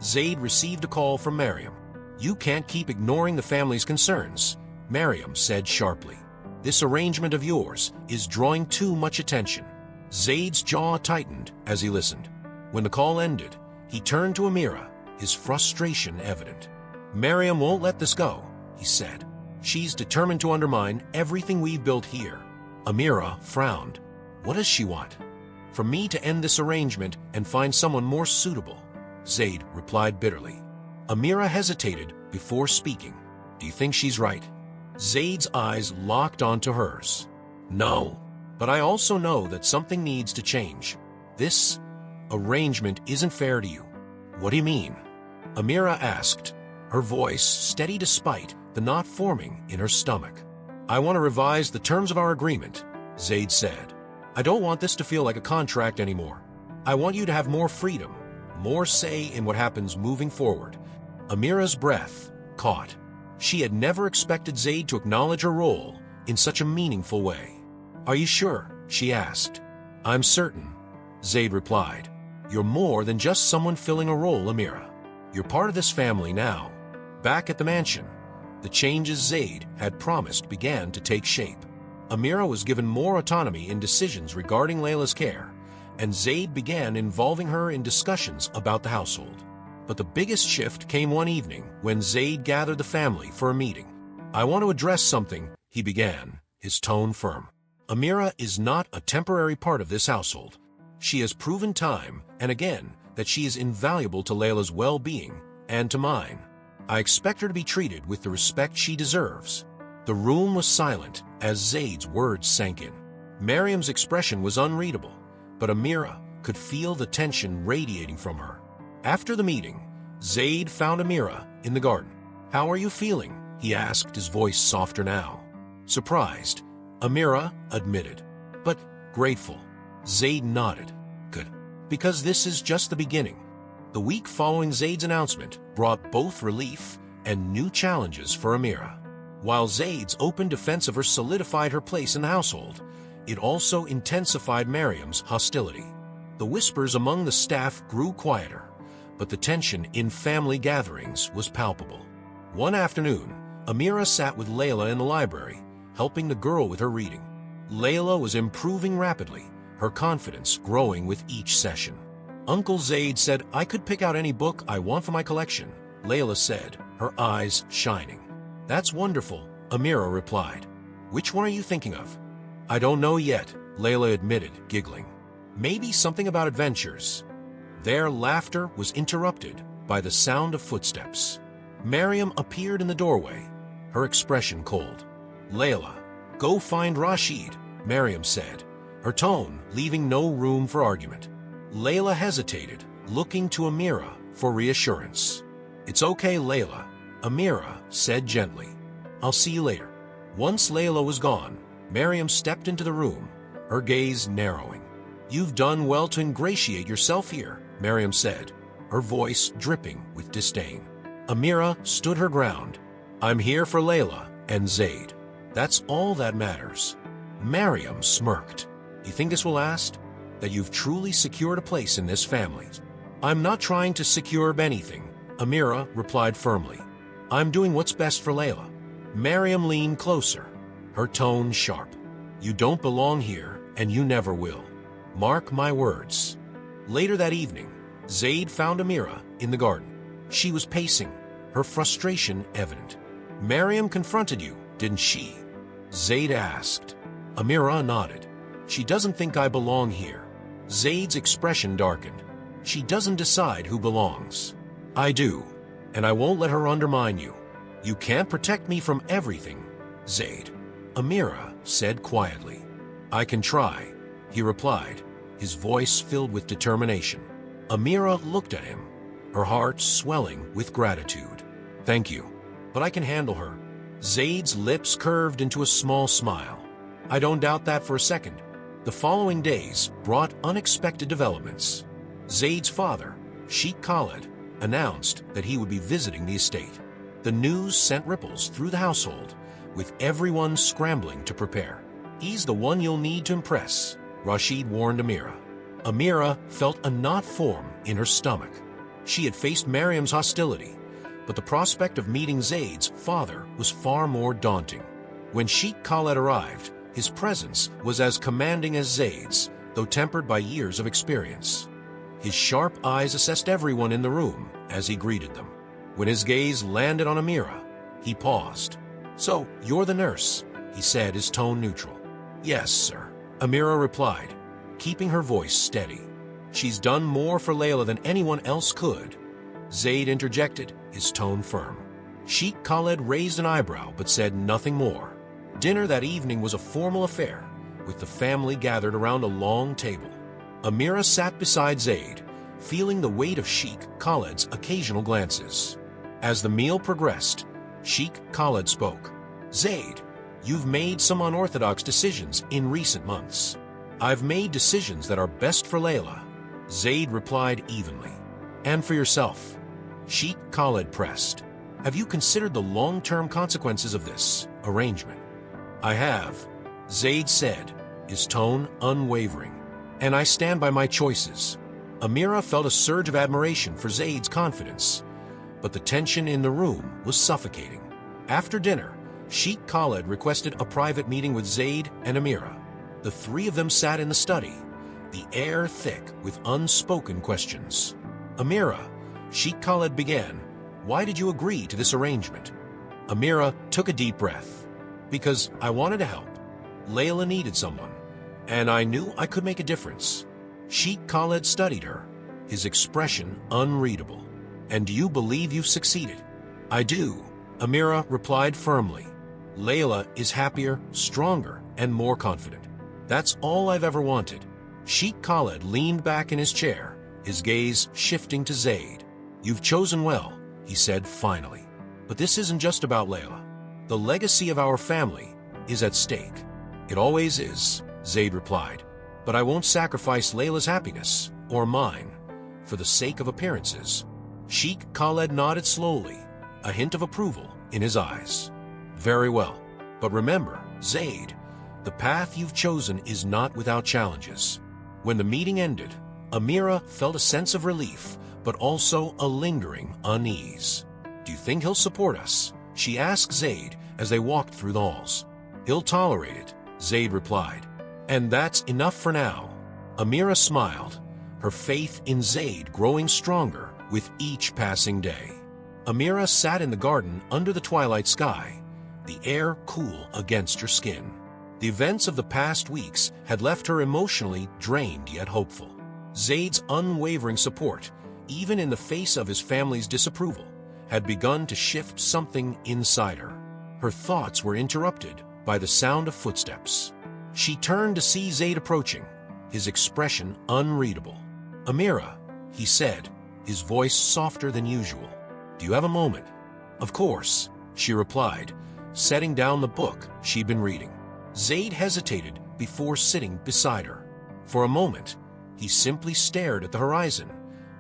Zaid received a call from Mariam. "You can't keep ignoring the family's concerns," Mariam said sharply. "This arrangement of yours is drawing too much attention." Zaid's jaw tightened as he listened. When the call ended, he turned to Amira, his frustration evident. "Mariam won't let this go," he said. "She's determined to undermine everything we've built here." Amira frowned. "What does she want?" "For me to end this arrangement and find someone more suitable," Zaid replied bitterly. Amira hesitated before speaking. "Do you think she's right?" Zaid's eyes locked onto hers. "No, but I also know that something needs to change. This arrangement isn't fair to you." "What do you mean?" Amira asked, her voice steady despite the knot forming in her stomach. "I want to revise the terms of our agreement," Zaid said. "I don't want this to feel like a contract anymore. I want you to have more freedom, more say in what happens moving forward." Amira's breath caught. She had never expected Zaid to acknowledge her role in such a meaningful way. "Are you sure?" she asked. "I'm certain," Zaid replied. "You're more than just someone filling a role, Amira. You're part of this family now." Back at the mansion, the changes Zaid had promised began to take shape. Amira was given more autonomy in decisions regarding Layla's care, and Zaid began involving her in discussions about the household. But the biggest shift came one evening when Zaid gathered the family for a meeting. "I want to address something," he began, his tone firm. "Amira is not a temporary part of this household. She has proven time and again that she is invaluable to Layla's well-being and to mine. I expect her to be treated with the respect she deserves." The room was silent as Zaid's words sank in. Mariam's expression was unreadable, but Amira could feel the tension radiating from her. After the meeting, Zaid found Amira in the garden. "How are you feeling?" he asked, his voice softer now. "Surprised," Amira admitted. "But grateful." Zaid nodded. "Good. Because this is just the beginning." The week following Zaid's announcement brought both relief and new challenges for Amira. While Zaid's open defense of her solidified her place in the household, it also intensified Mariam's hostility. The whispers among the staff grew quieter, but the tension in family gatherings was palpable. One afternoon, Amira sat with Layla in the library, helping the girl with her reading. Layla was improving rapidly, her confidence growing with each session. Uncle Zaid said I could pick out any book I want for my collection, Layla said, her eyes shining. That's wonderful, Amira replied. Which one are you thinking of? I don't know yet, Layla admitted, giggling. Maybe something about adventures. Their laughter was interrupted by the sound of footsteps. Mariam appeared in the doorway, her expression cold. Layla, go find Rashid, Mariam said, her tone leaving no room for argument. Layla hesitated, looking to Amira for reassurance. It's okay, Layla, Amira said gently. I'll see you later. Once Layla was gone, Mariam stepped into the room, her gaze narrowing. You've done well to ingratiate yourself here, Mariam said, her voice dripping with disdain. Amira stood her ground. I'm here for Layla and Zaid. That's all that matters. Mariam smirked. You think this will last? That you've truly secured a place in this family? I'm not trying to secure anything, Amira replied firmly. I'm doing what's best for Layla. Mariam leaned closer, her tone sharp. You don't belong here, and you never will. Mark my words. Later that evening, Zaid found Amira in the garden. She was pacing, her frustration evident. Mariam confronted you, didn't she? Zaid asked. Amira nodded. She doesn't think I belong here. Zaid's expression darkened. She doesn't decide who belongs. I do, and I won't let her undermine you. You can't protect me from everything, Zaid, Amira said quietly. I can try, he replied, his voice filled with determination. Amira looked at him, her heart swelling with gratitude. Thank you, but I can handle her. Zaid's lips curved into a small smile. I don't doubt that for a second. The following days brought unexpected developments. Zaid's father, Sheik Khaled, announced that he would be visiting the estate. The news sent ripples through the household, with everyone scrambling to prepare. He's the one you'll need to impress, Rashid warned Amira. Amira felt a knot form in her stomach. She had faced Mariam's hostility, but the prospect of meeting Zaid's father was far more daunting. When Sheik Khaled arrived, his presence was as commanding as Zaid's, though tempered by years of experience. His sharp eyes assessed everyone in the room as he greeted them. When his gaze landed on Amira, he paused. So, you're the nurse, he said, his tone neutral. Yes, sir, Amira replied, keeping her voice steady. She's done more for Layla than anyone else could. Zaid interjected, his tone firm. Sheik Khaled raised an eyebrow but said nothing more. Dinner that evening was a formal affair, with the family gathered around a long table. Amira sat beside Zaid, feeling the weight of Sheik Khaled's occasional glances. As the meal progressed, Sheik Khaled spoke. Zaid, you've made some unorthodox decisions in recent months. I've made decisions that are best for Layla, Zaid replied evenly. And for yourself, Sheik Khaled pressed. Have you considered the long-term consequences of this arrangement? I have, Zaid said, his tone unwavering. And I stand by my choices. Amira felt a surge of admiration for Zaid's confidence, but the tension in the room was suffocating. After dinner, Sheik Khaled requested a private meeting with Zaid and Amira. The three of them sat in the study, the air thick with unspoken questions. Amira, Sheik Khaled began, why did you agree to this arrangement? Amira took a deep breath. Because I wanted to help. Layla needed someone, and I knew I could make a difference. Sheik Khaled studied her, his expression unreadable. And do you believe you've succeeded? I do, Amira replied firmly. Layla is happier, stronger, and more confident. That's all I've ever wanted. Sheik Khaled leaned back in his chair, his gaze shifting to Zaid. You've chosen well, he said finally. But this isn't just about Layla. The legacy of our family is at stake. It always is, Zaid replied. But I won't sacrifice Layla's happiness, or mine, for the sake of appearances. Sheik Khaled nodded slowly, a hint of approval in his eyes. Very well. But remember, Zaid, the path you've chosen is not without challenges. When the meeting ended, Amira felt a sense of relief, but also a lingering unease. Do you think he'll support us? She asked Zaid as they walked through the halls. He'll tolerate it, Zaid replied. And that's enough for now. Amira smiled, her faith in Zaid growing stronger with each passing day. Amira sat in the garden under the twilight sky, the air cool against her skin. The events of the past weeks had left her emotionally drained yet hopeful. Zaid's unwavering support, even in the face of his family's disapproval, had begun to shift something inside her. Her thoughts were interrupted by the sound of footsteps. She turned to see Zaid approaching, his expression unreadable. "Amira," he said, his voice softer than usual. "Do you have a moment?" "Of course," she replied, setting down the book she'd been reading. Zaid hesitated before sitting beside her. For a moment, he simply stared at the horizon,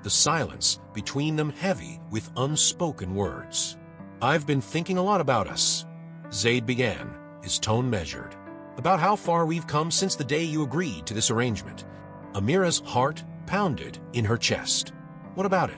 the silence between them heavy with unspoken words. "I've been thinking a lot about us," Zaid began, his tone measured. "About how far we've come since the day you agreed to this arrangement." Amira's heart pounded in her chest. "What about it?"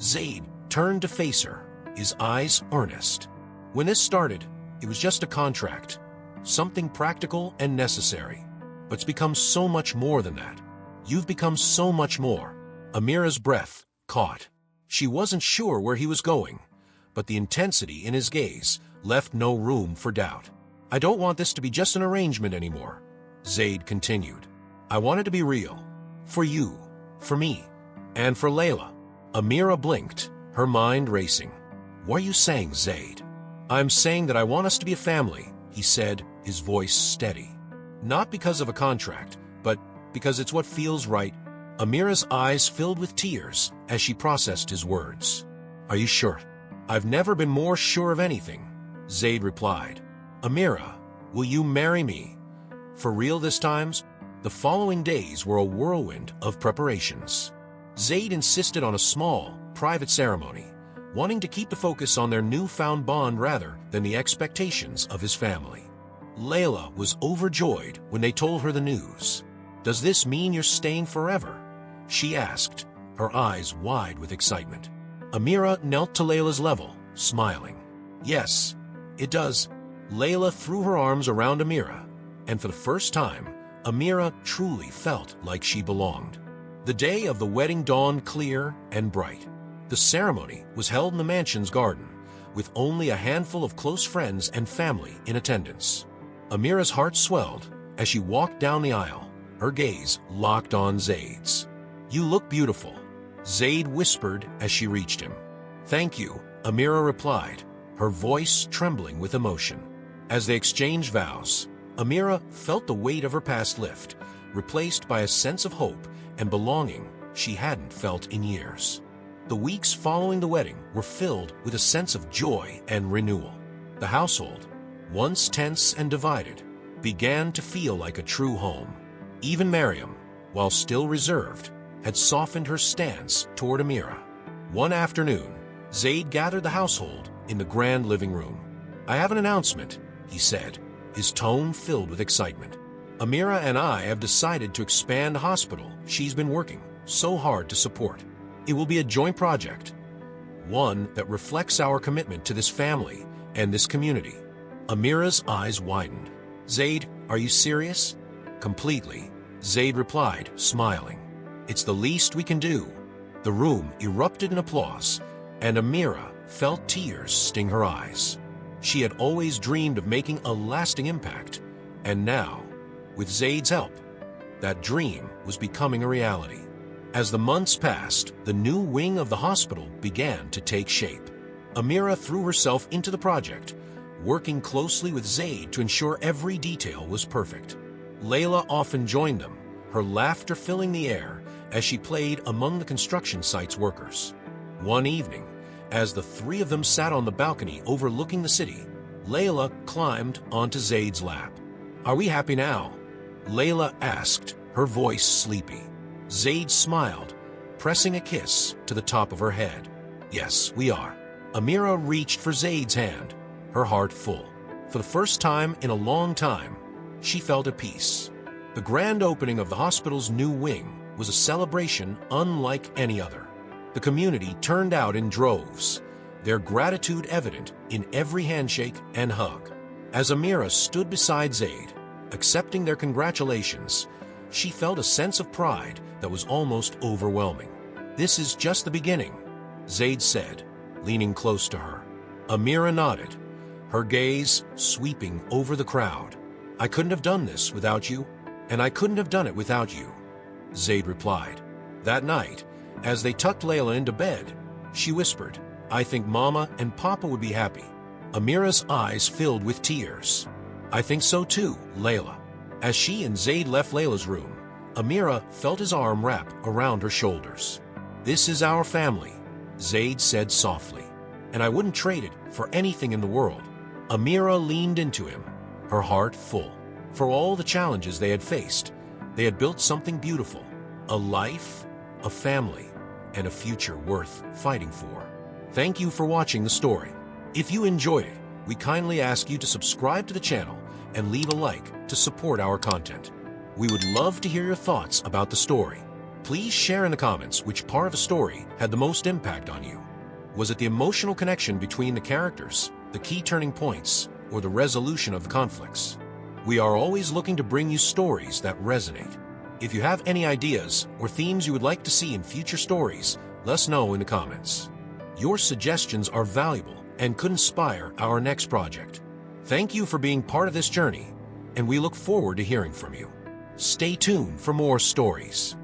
Zaid turned to face her, his eyes earnest. "When this started, it was just a contract, something practical and necessary. But it's become so much more than that. You've become so much more." Amira's breath caught. She wasn't sure where he was going, but the intensity in his gaze left no room for doubt. "I don't want this to be just an arrangement anymore," Zaid continued. "I want it to be real. For you, for me, and for Layla." Amira blinked, her mind racing. "What are you saying, Zaid?" "I'm saying that I want us to be a family," he said, his voice steady. "Not because of a contract, but because it's what feels right." Amira's eyes filled with tears as she processed his words. "Are you sure?" "I've never been more sure of anything," Zaid replied. "Amira, will you marry me? For real this time?" The following days were a whirlwind of preparations. Zaid insisted on a small, private ceremony, wanting to keep the focus on their newfound bond rather than the expectations of his family. Layla was overjoyed when they told her the news. "Does this mean you're staying forever?" she asked, her eyes wide with excitement. Amira knelt to Layla's level, smiling. "Yes, it does." Layla threw her arms around Amira, and for the first time, Amira truly felt like she belonged. The day of the wedding dawned clear and bright. The ceremony was held in the mansion's garden, with only a handful of close friends and family in attendance. Amira's heart swelled as she walked down the aisle, her gaze locked on Zaid's. "You look beautiful," Zaid whispered as she reached him. "Thank you," Amira replied, her voice trembling with emotion. As they exchanged vows, Amira felt the weight of her past lift, replaced by a sense of hope and belonging she hadn't felt in years. The weeks following the wedding were filled with a sense of joy and renewal. The household, once tense and divided, began to feel like a true home. Even Miriam, while still reserved, had softened her stance toward Amira. One afternoon, Zaid gathered the household in the grand living room. "I have an announcement," he said, his tone filled with excitement. "Amira and I have decided to expand the hospital she's been working so hard to support. It will be a joint project, one that reflects our commitment to this family and this community." Amira's eyes widened. "Zaid, are you serious?" "Completely," Zaid replied, smiling. "It's the least we can do." The room erupted in applause, and Amira felt tears sting her eyes. She had always dreamed of making a lasting impact, and now, with Zaid's help, that dream was becoming a reality. As the months passed, the new wing of the hospital began to take shape. Amira threw herself into the project, working closely with Zaid to ensure every detail was perfect. Layla often joined them, her laughter filling the air as she played among the construction site's workers. One evening, as the three of them sat on the balcony overlooking the city, Layla climbed onto Zaid's lap. "Are we happy now?" Layla asked, her voice sleepy. Zaid smiled, pressing a kiss to the top of her head. "Yes, we are." Amira reached for Zaid's hand, her heart full. For the first time in a long time, she felt at peace. The grand opening of the hospital's new wing was a celebration unlike any other. The community turned out in droves, their gratitude evident in every handshake and hug. As Amira stood beside Zaid, accepting their congratulations, she felt a sense of pride that was almost overwhelming. "This is just the beginning," Zaid said, leaning close to her. Amira nodded, her gaze sweeping over the crowd. "I couldn't have done this without you, and I couldn't have done it without you," Zaid replied. That night, as they tucked Layla into bed, she whispered, "I think Mama and Papa would be happy." Amira's eyes filled with tears. "I think so too, Layla." As she and Zaid left Layla's room, Amira felt his arm wrap around her shoulders. "This is our family," Zaid said softly, "and I wouldn't trade it for anything in the world." Amira leaned into him, her heart full. For all the challenges they had faced, they had built something beautiful, a life, a family, and a future worth fighting for. Thank you for watching the story. If you enjoyed it, we kindly ask you to subscribe to the channel and leave a like to support our content. We would love to hear your thoughts about the story. Please share in the comments which part of the story had the most impact on you. Was it the emotional connection between the characters, the key turning points, or the resolution of the conflicts? We are always looking to bring you stories that resonate. If you have any ideas or themes you would like to see in future stories, let us know in the comments. Your suggestions are valuable and could inspire our next project. Thank you for being part of this journey, and we look forward to hearing from you. Stay tuned for more stories.